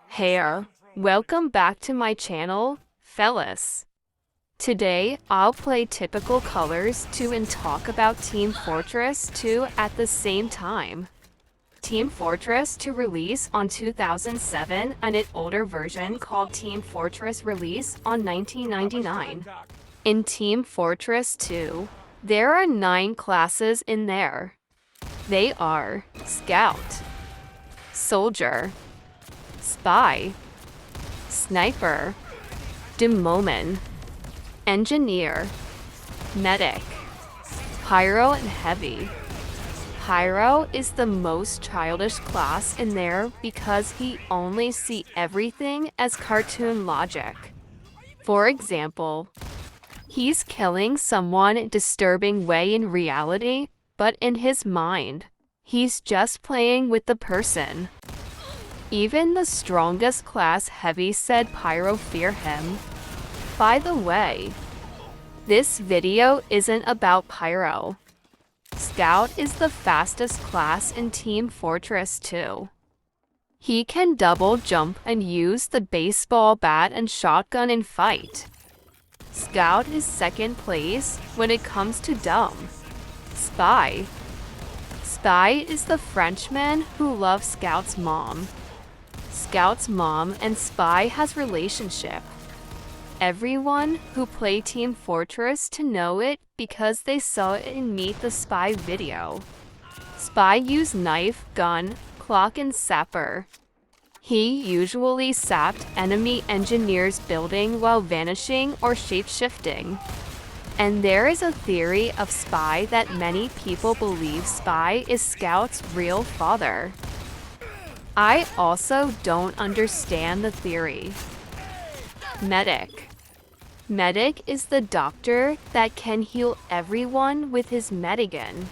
Hey, welcome back to my channel, fellas. Today, I'll play Typical Colors 2 and talk about Team Fortress 2 at the same time. Team Fortress 2 released on 2007 and an older version called Team Fortress released on 1999. In Team Fortress 2, there are 9 classes in there. They are Scout, Soldier, Spy, Sniper, Demoman, Engineer, Medic, Pyro and Heavy. Pyro is the most childish class in there because he only sees everything as cartoon logic. For example, he's killing someone in a disturbing way in reality, but in his mind, he's just playing with the person. Even the strongest class Heavy said Pyro fear him. By the way, this video isn't about Pyro. Scout is the fastest class in Team Fortress 2. He can double jump and use the baseball bat and shotgun in fight. Scout is second place when it comes to dumb. Spy. Spy is the Frenchman who loves Scout's mom. Scout's mom and Spy has relationship. Everyone who play Team Fortress to know it because they saw it in Meet the Spy video. Spy use knife, gun, clock and sapper. He usually sapped enemy engineers building while vanishing or shape-shifting. And there is a theory of Spy that many people believe Spy is Scout's real father. I also don't understand the theory. Medic. Medic is the doctor that can heal everyone with his medigun.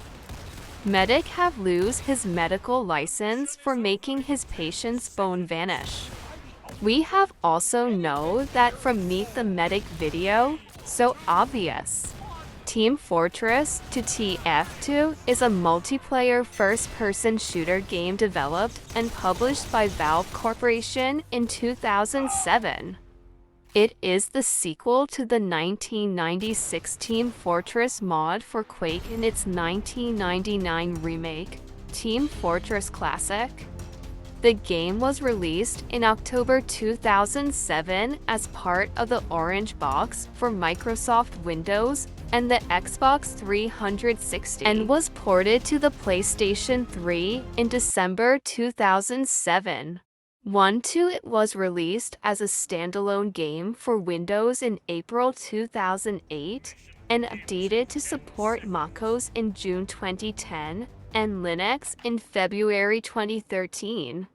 Medic have lose his medical license for making his patient's bone vanish. We have also know that from Meet the Medic video, so obvious. Team Fortress to TF2 is a multiplayer first-person shooter game developed and published by Valve Corporation in 2007. It is the sequel to the 1996 Team Fortress mod for Quake in its 1999 remake, Team Fortress Classic. The game was released in October 2007 as part of the Orange Box for Microsoft Windows and the Xbox 360 and was ported to the PlayStation 3 in December 2007. 1-2 It was released as a standalone game for Windows in April 2008 and updated to support MacOS in June 2010 and Linux in February 2013.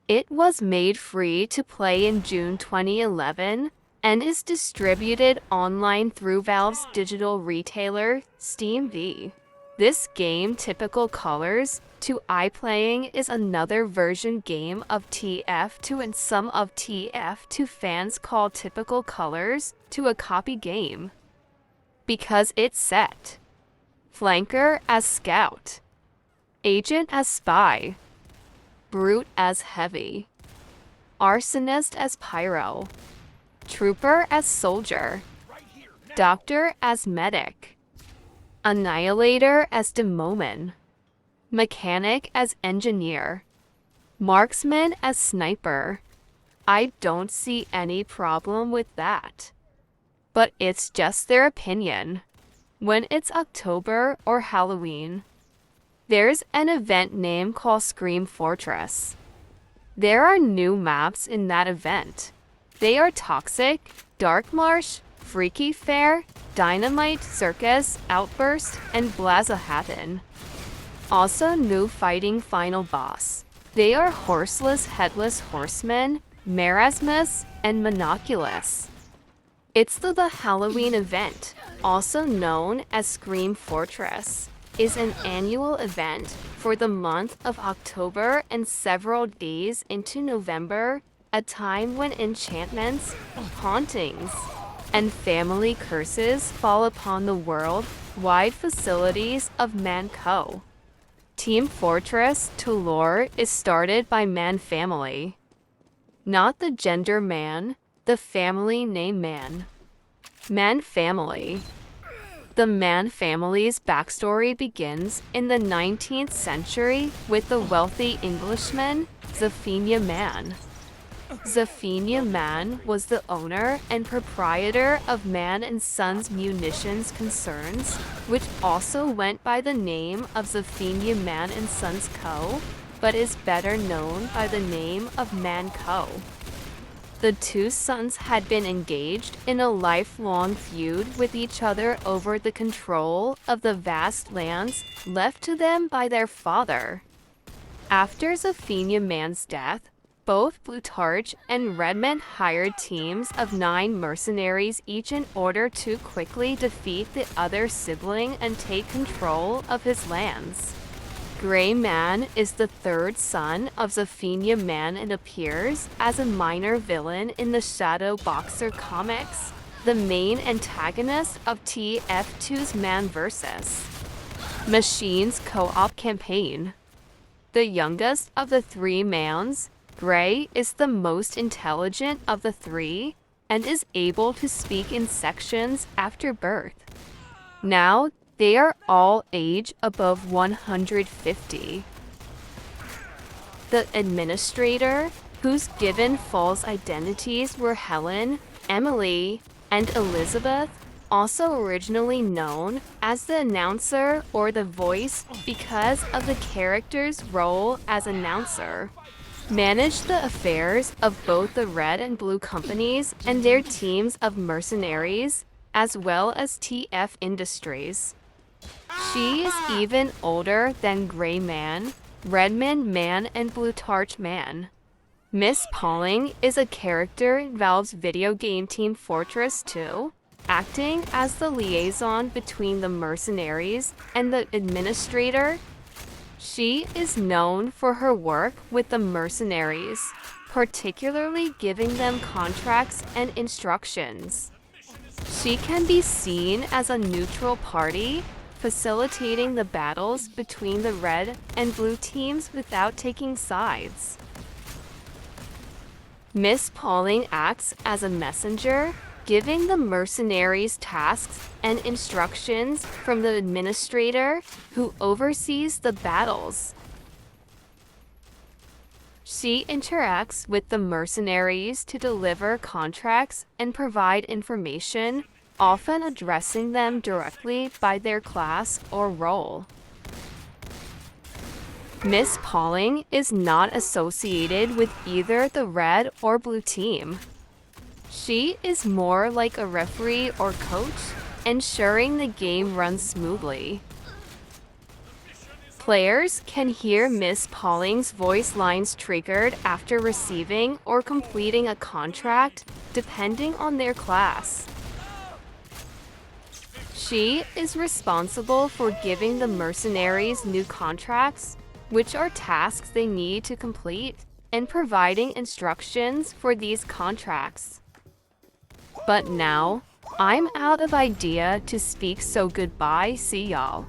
It was made free to play in June 2011 and is distributed online through Valve's digital retailer, SteamV. This game, Typical Colors 2 iPlaying, is another version game of TF2 and some of TF2 fans call Typical Colors 2 a copy game. Because it's set. Flanker as Scout. Agent as Spy. Brute as Heavy. Arsonist as Pyro. Trooper as Soldier. Doctor as Medic. Annihilator as Demoman. Mechanic as Engineer. Marksman as Sniper. I don't see any problem with that. But it's just their opinion. When it's October or Halloween, there's an event name called Scream Fortress. There are new maps in that event. They are Toxic, Dark Marsh, Freaky Fair, Dynamite Circus, Outburst, and Blazahattan. Also new fighting final boss. They are Horseless Headless Horsemen, Marasmus, and Monoculus. It's the Halloween event, also known as Scream Fortress, is an annual event for the month of October and several days into November, a time when enchantments, hauntings, and family curses fall upon the world-wide facilities of Manco. Team Fortress 2 lore is started by Man Family. not the gender man, the family name Man. Man family. The Man family's backstory begins in the 19th century with the wealthy Englishman Zephaniah Man. Zephaniah Man was the owner and proprietor of Man and Sons Munitions Concerns, which also went by the name of Zephaniah Man and Sons Co., but is better known by the name of Man Co. The two sons had been engaged in a lifelong feud with each other over the control of the vast lands left to them by their father. After Zephaniah Man's death, both Plutarch and Redmond hired teams of 9 mercenaries each in order to quickly defeat the other sibling and take control of his lands. Gray Man is the third son of Zephaniah Man and appears as a minor villain in the Shadow Boxer comics, the main antagonist of TF2's Man vs. Machines co-op campaign. The youngest of the 3 Mans, Gray is the most intelligent of the 3 and is able to speak in sections after birth. Now, they are all age above 150. The administrator, whose given false identities were Helen, Emily, and Elizabeth, also originally known as the announcer or the voice because of the character's role as announcer, managed the affairs of both the Red and Blue companies and their teams of mercenaries, as well as TF Industries. She is even older than Gray Man, Redmond Man, and Plutarch Man. Miss Pauling is a character in Valve's video game Team Fortress 2, acting as the liaison between the mercenaries and the administrator. She is known for her work with the mercenaries, particularly giving them contracts and instructions. She can be seen as a neutral party, facilitating the battles between the Red and Blue teams without taking sides. Miss Pauling acts as a messenger, giving the mercenaries tasks and instructions from the administrator who oversees the battles. She interacts with the mercenaries to deliver contracts and provide information, often addressing them directly by their class or role. Miss Pauling is not associated with either the Red or Blue team. She is more like a referee or coach, ensuring the game runs smoothly. Players can hear Miss Pauling's voice lines triggered after receiving or completing a contract, depending on their class. She is responsible for giving the mercenaries new contracts, which are tasks they need to complete, and providing instructions for these contracts. But now, I'm out of idea to speak, so goodbye, see y'all.